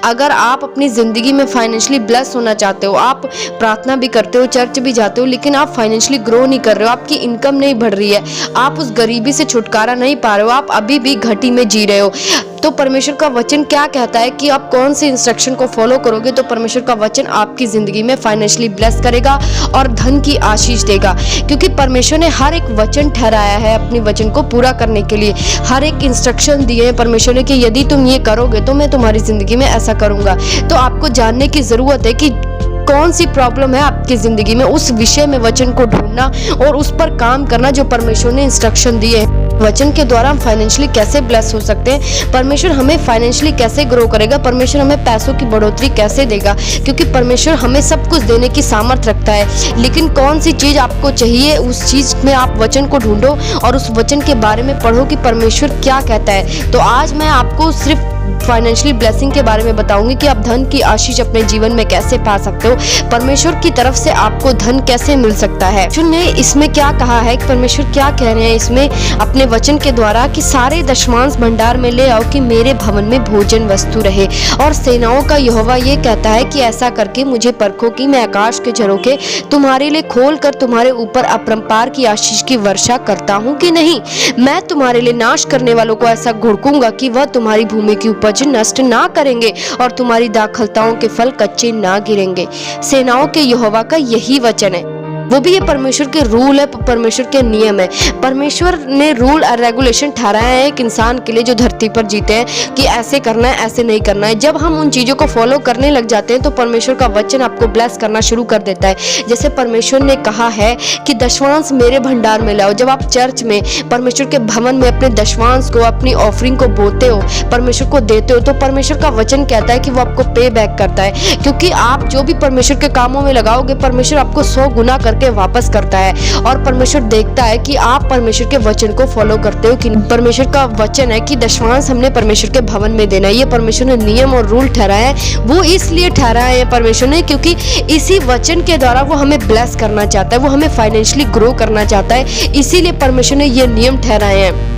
अगर आप अपनी ज़िंदगी में फाइनेंशियली ब्लेस होना चाहते हो, आप प्रार्थना भी करते हो, चर्च भी जाते हो, लेकिन आप फाइनेंशियली ग्रो नहीं कर रहे हो, आपकी इनकम नहीं बढ़ रही है, आप उस गरीबी से छुटकारा नहीं पा रहे हो, आप अभी भी घटी में जी रहे हो, तो परमेश्वर का वचन क्या कहता है कि आप कौन से इंस्ट्रक्शन को फॉलो करोगे तो परमेश्वर का वचन आपकी जिंदगी में फाइनेंशियली ब्लेस करेगा और धन की आशीष देगा। क्योंकि परमेश्वर ने हर एक वचन ठहराया है अपने वचन को पूरा करने के लिए, हर एक इंस्ट्रक्शन दिए हैं परमेश्वर ने कि यदि तुम ये करोगे तो मैं तुम्हारी जिंदगी में ऐसा करूंगा। तो आपको जानने की जरूरत है कि कौन सी प्रॉब्लम है आपकी जिंदगी में, उस विषय में वचन को ढूंढना और उस पर काम करना जो परमेश्वर ने इंस्ट्रक्शन दिए हैं। वचन के द्वारा हम फाइनेंशियली कैसे ब्लेस हो सकते हैं, परमेश्वर हमें फाइनेंशियली कैसे ग्रो करेगा, परमेश्वर हमें पैसों की बढ़ोतरी कैसे देगा, क्योंकि परमेश्वर हमें सब कुछ देने की सामर्थ्य रखता है। लेकिन कौन सी चीज आपको चाहिए, उस चीज में आप वचन को ढूंढो और उस वचन के बारे में पढ़ो कि परमेश्वर क्या कहता है। तो आज मैं आपको सिर्फ फाइनेंशियली ब्लेसिंग के बारे में बताऊंगी कि आप धन की आशीष अपने जीवन में कैसे पा सकते हो, परमेश्वर की तरफ से आपको धन कैसे मिल सकता है। ने इसमें क्या कहा है कि परमेश्वर क्या कह रहे हैं इसमें अपने वचन के द्वारा कि सारे दशमांश भंडार में ले आओ कि मेरे भवन में भोजन वस्तु रहे। और सेनाओं का यहोवा ये कहता है कि ऐसा करके मुझे परखो कि मैं आकाश के झरोखे तुम्हारे लिए खोल कर तुम्हारे ऊपर अपरंपार की आशीष की वर्षा करता हूँ कि नहीं। मैं तुम्हारे लिए नाश करने वालों को ऐसा घुड़कूंगा कि वह तुम्हारी भूमि की उपज नष्ट ना करेंगे और तुम्हारी दाखलताओं के फल कच्चे ना गिरेंगे। सेनाओं के यहोवा का यही वचन है। वो भी ये परमेश्वर के रूल है, परमेश्वर के नियम है। परमेश्वर ने रूल और रेगुलेशन ठहराया है एक इंसान के लिए जो धरती पर जीते हैं कि ऐसे करना है, ऐसे नहीं करना है। जब हम उन चीजों को फॉलो करने लग जाते हैं तो परमेश्वर का वचन आपको ब्लेस करना शुरू कर देता है। जैसे परमेश्वर ने कहा है कि दशमांश मेरे भंडार में लाओ। जब आप चर्च में परमेश्वर के भवन में अपने दशमांश को, अपनी ऑफरिंग को बोते हो, परमेश्वर को देते हो, तो परमेश्वर का वचन कहता है कि वो आपको पे बैक करता है। क्योंकि आप जो भी परमेश्वर के कामों में लगाओगे परमेश्वर आपको 100 गुना के वापस करता है। और परमेश्वर देखता है कि आप परमेश्वर के वचन को फॉलो करते हो कि परमेश्वर का वचन है कि दशमांश हमने परमेश्वर के भवन में देना है। ये परमेश्वर ने नियम और रूल ठहराया है। वो इसलिए ठहराया है परमेश्वर ने क्योंकि इसी वचन के द्वारा वो हमें ब्लेस करना चाहता है, वो हमें फाइनेंशियली ग्रो करना चाहता है। इसीलिए परमेश्वर ने ये नियम ठहराए हैं।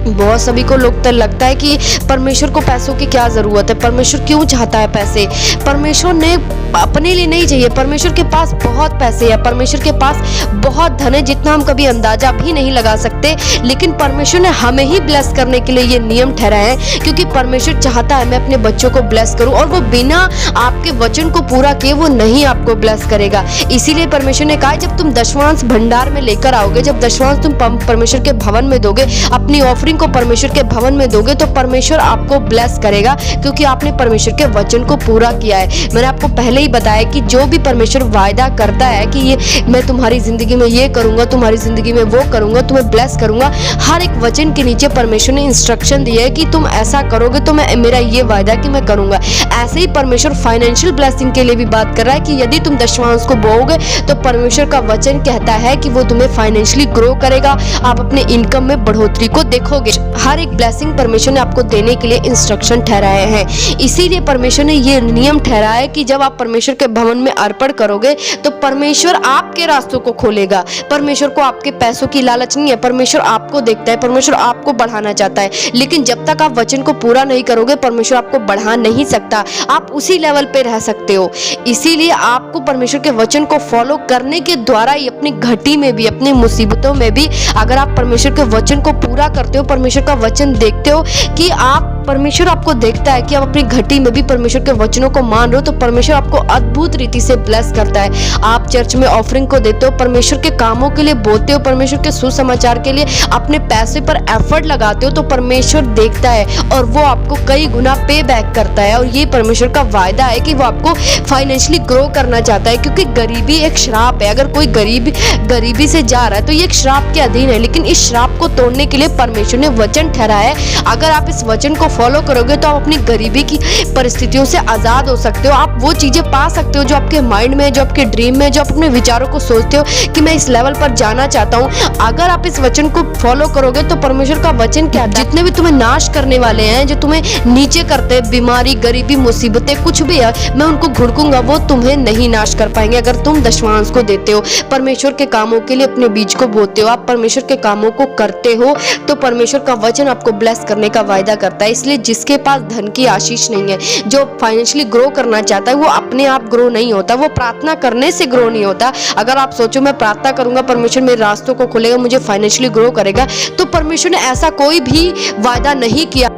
बहुत सभी को लगता है कि परमेश्वर को पैसों की क्या जरूरत है, परमेश्वर क्यों चाहता है पैसे। परमेश्वर ने अपने लिए नहीं चाहिए, परमेश्वर के पास बहुत पैसे है, परमेश्वर के पास बहुत धन है जितना हम कभी अंदाजा भी नहीं लगा सकते। लेकिन परमेश्वर ने हमें ही ब्लेस करने के लिए ये नियम ठहराए हैं क्योंकि परमेश्वर चाहता है मैं अपने बच्चों को ब्लेस करूं और वो बिना आपके वचन को पूरा किए वो नहीं आपको ब्लेस करेगा। इसीलिए परमेश्वर ने कहा जब तुम दशमांश भंडार में लेकर आओगे, जब दशमांश तुम परमेश्वर के भवन में दोगे, अपनी ऑफरिंग को परमेश्वर के भवन में दोगे तो परमेश्वर आपको ब्लेस करेगा क्योंकि आपने परमेश्वर के वचन को पूरा किया है। मैंने आपको पहले ही बताया कि जो भी परमेश्वर वायदा करता है कि ये मैं तुम्हारी जिंदगी में ये करूंगा, तुम्हारी जिंदगी में वो करूंगा, तुम्हें ब्लेस करूंगा, हर एक वचन के नीचे परमेश्वर ने इंस्ट्रक्शन दिया है कि तुम ऐसा करोगे तो मैं मेरा ये वायदा कि मैं करूंगा। ऐसे ही परमेश्वर फाइनेंशियल ब्लेसिंग के लिए भी बात कर रहा है कि यदि तुम दशमांश को बोओगे तो परमेश्वर का वचन कहता है कि वो तुम्हें फाइनेंशियली ग्रो करेगा, आप अपने इनकम में बढ़ोतरी को देखोगे। हर एक ब्लेसिंग परमेश्वर ने आपको देने के लिए इंस्ट्रक्शन ठहराए हैं। इसीलिए परमेश्वर ने ये नियम ठहराया है कि जब आप परमेश्वर के भवन में अर्पण करोगे तो परमेश्वर आपके रास्तों को खोलेगा। परमेश्वर को आपके पैसों की लालच नहीं है, परमेश्वर आपको देखता है, परमेश्वर आपको बढ़ाना चाहता है। लेकिन जब तक आप वचन को पूरा नहीं करोगे परमेश्वर आपको बढ़ा नहीं सकता, आप उसी लेवल पे रह सकते हो। इसीलिए आपको परमेश्वर के वचन को फॉलो करने के द्वारा ही अपनी घटी में भी, अपनी मुसीबतों में भी, अगर आप परमेश्वर के वचन को पूरा करते हो, परमेश्वर का वचन देखते हो कि आप परमेश्वर आपको देखता है कि आप अपनी घटी में भी परमेश्वर के वचनों को मान रहे हो तो परमेश्वर आपको अद्भुत रीति से ब्लेस करता है। आप चर्च में ऑफरिंग को देते हो, परमेश्वर के कामों के लिए बोते हो, परमेश्वर के सुसमाचार के लिए अपने पैसे पर एफर्ट लगाते हो तो परमेश्वर देखता है और वो आपको कई गुना पे बैक करता है। और ये परमेश्वर का वायदा है कि वो आपको फाइनेंशियली ग्रो करना चाहता है क्योंकि गरीबी एक श्राप है। अगर कोई गरीबी से जा रहा है तो ये एक श्राप के अधीन है, लेकिन इस श्राप को तोड़ने के लिए परमेश्वर ने वचन ठहराया है। अगर आप इस वचन को फॉलो करोगे तो आप अपनी गरीबी की परिस्थितियों से आजाद हो सकते हो। आप वो चीजें पा सकते हो जो आपके माइंड में, जो आपके ड्रीम में, जो आप अपने विचारों को सोचते हो कि मैं इस लेवल पर जाना चाहता हूँ। अगर आप इस वचन को फॉलो करोगे तो परमेश्वर का वचन क्या है, जितने भी तुम्हें नाश करने वाले हैं, जो तुम्हें नीचे करते हैं, बीमारी, गरीबी, मुसीबतें, कुछ भी है, मैं उनको घुड़कूंगा, वो तुम्हें नहीं नाश कर पाएंगे अगर तुम दशमांश को देते हो, परमेश्वर के कामों के लिए अपने बीज को बोते हो, आप परमेश्वर के कामों को करते हो तो परमेश्वर परमेश्वर का वचन आपको ब्लेस करने का वायदा करता है। इसलिए जिसके पास धन की आशीष नहीं है, जो फाइनेंशियली ग्रो करना चाहता है, वो अपने आप ग्रो नहीं होता, वो प्रार्थना करने से ग्रो नहीं होता। अगर आप सोचो मैं प्रार्थना करूंगा, परमेश्वर मेरे रास्तों को खोलेगा, मुझे फाइनेंशियली ग्रो करेगा, तो परमेश्वर ने ऐसा कोई भी वायदा नहीं किया।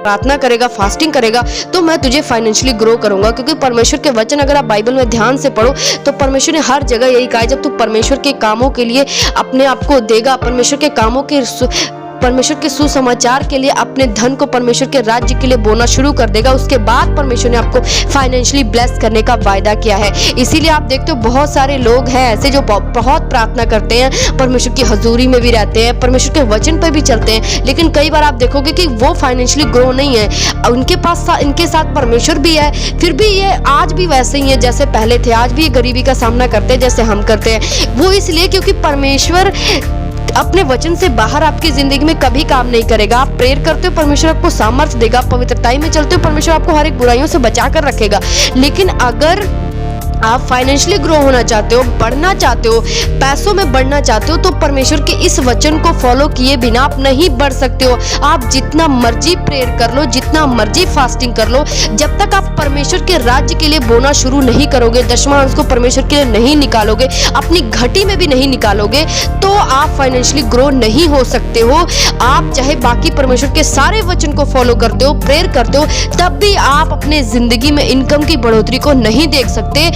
प्रार्थना करेगा, फास्टिंग करेगा तो मैं तुझे फाइनेंशियली ग्रो करूंगा, क्योंकि परमेश्वर के वचन अगर आप बाइबल में ध्यान से पढ़ो तो परमेश्वर ने हर जगह यही कहा है, जब तू परमेश्वर के कामों के लिए अपने आप को देगा, परमेश्वर के कामों के परमेश्वर के सुसमाचार के लिए अपने धन को परमेश्वर के राज्य के लिए बोना शुरू कर देगा, उसके बाद परमेश्वर ने आपको फाइनेंशियली ब्लेस करने का वायदा किया है। इसीलिए आप देखते हो बहुत सारे लोग हैं ऐसे जो बहुत प्रार्थना करते हैं, परमेश्वर की हजूरी में भी रहते हैं, परमेश्वर के वचन पर भी चलते हैं, लेकिन कई बार आप देखोगे कि वो फाइनेंशियली ग्रो नहीं है। उनके पास इनके साथ परमेश्वर भी है, फिर भी ये आज भी वैसे ही है जैसे पहले थे, आज भी ये गरीबी का सामना करते हैं जैसे हम करते हैं। वो इसलिए क्योंकि परमेश्वर अपने वचन से बाहर आपकी जिंदगी में कभी काम नहीं करेगा। आप प्रेयर करते हो, परमेश्वर आपको सामर्थ्य देगा, पवित्रताई में चलते हो, परमेश्वर आपको हर एक बुराइयों से बचा कर रखेगा। लेकिन अगर आप फाइनेंशियली ग्रो होना चाहते हो, बढ़ना चाहते हो, पैसों में बढ़ना चाहते हो, तो परमेश्वर के इस वचन को फॉलो किए बिना आप नहीं बढ़ सकते हो। आप जितना मर्जी प्रेयर कर लो, जितना मर्जी फास्टिंग कर लो, जब तक आप परमेश्वर के राज्य के लिए बोना शुरू नहीं करोगे, दशमांश को परमेश्वर के लिए नहीं निकालोगे, अपनी घटी में भी नहीं निकालोगे, तो आप फाइनेंशियली ग्रो नहीं हो सकते हो। आप चाहे बाकी परमेश्वर के सारे वचन को फॉलो करते हो, प्रेयर करते हो, तब भी आप अपने जिंदगी में इनकम की बढ़ोतरी को नहीं देख सकते।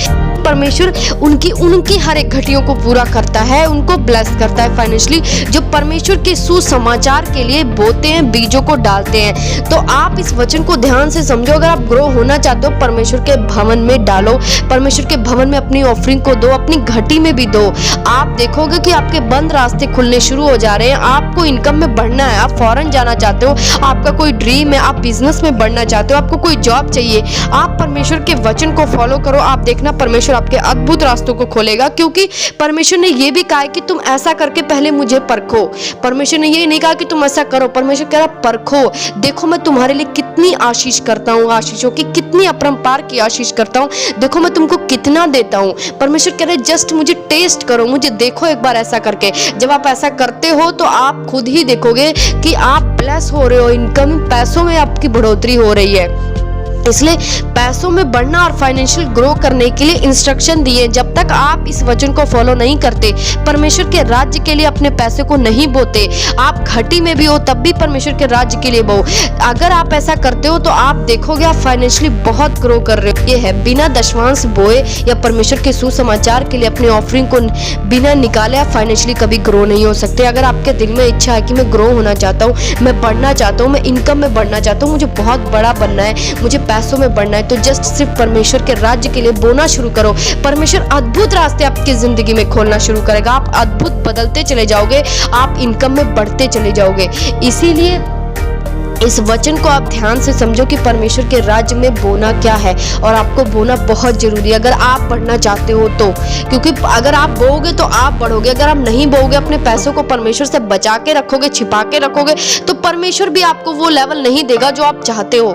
परमेश्वर उनकी हर एक घटियों को पूरा करता है, उनको ब्लेस करता है फाइनेंशियली, जो परमेश्वर के सुसमाचार के लिए बोते हैं, बीजों को डालते हैं। तो आप इस वचन को ध्यान से समझो। अगर आप ग्रो होना चाहते हो, परमेश्वर के भवन में डालो, परमेश्वर के भवन में अपनी ऑफरिंग को दो, अपनी घटी में भी दो। आप देखोगे कि आपके बंद रास्ते खुलने शुरू हो जा रहे हैं। आपको इनकम में बढ़ना है, आप फॉरेन जाना चाहते हो, आपका कोई ड्रीम है, आप बिजनेस में बढ़ना चाहते हो, आपको कोई जॉब चाहिए, आप परमेश्वर के वचन को फॉलो करो। आप देखना परमेश्वर आपके अद्भुत रास्तों को खोलेगा, क्योंकि परमेश्वर ने यह भी कहा है कि तुम ऐसा करके पहले मुझे परखो। परमेश्वर ने ये नहीं कहा कि तुम ऐसा करो, परमेश्वर कह रहा परखो, देखो मैं तुम्हारे लिए कितनी आशीष करता हूँ, आशीषों की कितनी अपरंपार की आशीष करता हूँ, देखो मैं तुमको कितना देता हूँ। परमेश्वर कह रहे जस्ट मुझे टेस्ट करो, मुझे देखो एक बार ऐसा करके। जब आप ऐसा करते हो तो आप खुद ही देखोगे कि आप ब्लेस हो रहे हो, इनकम पैसों में आपकी बढ़ोतरी हो रही है। इसलिए पैसों में बढ़ना और फाइनेंशियल ग्रो करने के लिए इंस्ट्रक्शन दिए। जब तक आप इस वचन को फॉलो नहीं करते, परमेश्वर के राज्य के लिए अपने पैसे को नहीं बोते, आप घटी में भी हो तब भी परमेश्वर के राज्य के लिए बो। अगर आप ऐसा करते हो तो आप देखोगे आप फाइनेंशियली बहुत ग्रो कर रहे हो। ये है बिना दशमांश बोए या परमेश्वर के सुसमाचार के लिए अपने ऑफरिंग को बिना निकाले आप फाइनेंशियली कभी ग्रो नहीं हो सकते। अगर आपके दिल में इच्छा है कि मैं ग्रो होना चाहता हूँ, मैं बढ़ना चाहता हूँ, मैं इनकम में बढ़ना चाहता हूँ, मुझे बहुत बड़ा बनना है, मुझे पैसों में बढ़ना है, तो जस्ट सिर्फ परमेश्वर के राज्य के लिए बोना शुरू करो। परमेश्वर अद्भुत रास्ते आपकी जिंदगी में खोलना शुरू करेगा। आप अद्भुत बदलते चले जाओगे, आप इनकम में बढ़ते चले जाओगे। इसीलिए इस वचन को आप ध्यान से समझो कि परमेश्वर के राज्य में बोना क्या है, और आपको बोना बहुत जरूरी है अगर आप बढ़ना चाहते हो तो। क्योंकि अगर आप बोओगे तो आप बढ़ोगे, अगर आप नहीं बोओगे, अपने पैसों को परमेश्वर से बचा के रखोगे, छिपा के रखोगे, तो परमेश्वर भी आपको वो लेवल नहीं देगा जो आप चाहते हो।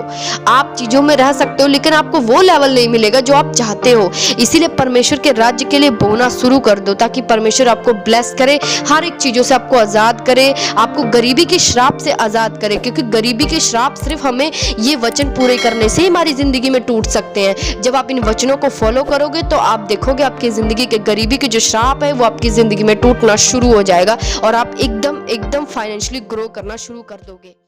आप चीजों में रह सकते हो लेकिन आपको वो लेवल नहीं मिलेगा जो आप चाहते हो। इसीलिए परमेश्वर के राज्य के लिए बोना शुरू कर दो, ताकि परमेश्वर आपको ब्लेस करे, हर एक चीजों से आपको आजाद करे, आपको गरीबी के श्राप से आजाद करे। क्योंकि गरीबी के श्राप सिर्फ हमें ये वचन पूरे करने से हमारी जिंदगी में टूट सकते हैं। जब आप इन वचनों को फॉलो करोगे तो आप देखोगे आपकी जिंदगी के गरीबी के जो श्राप है वो आपकी जिंदगी में टूटना शुरू हो जाएगा, और आप एकदम फाइनेंशियली ग्रो करना शुरू कर दोगे।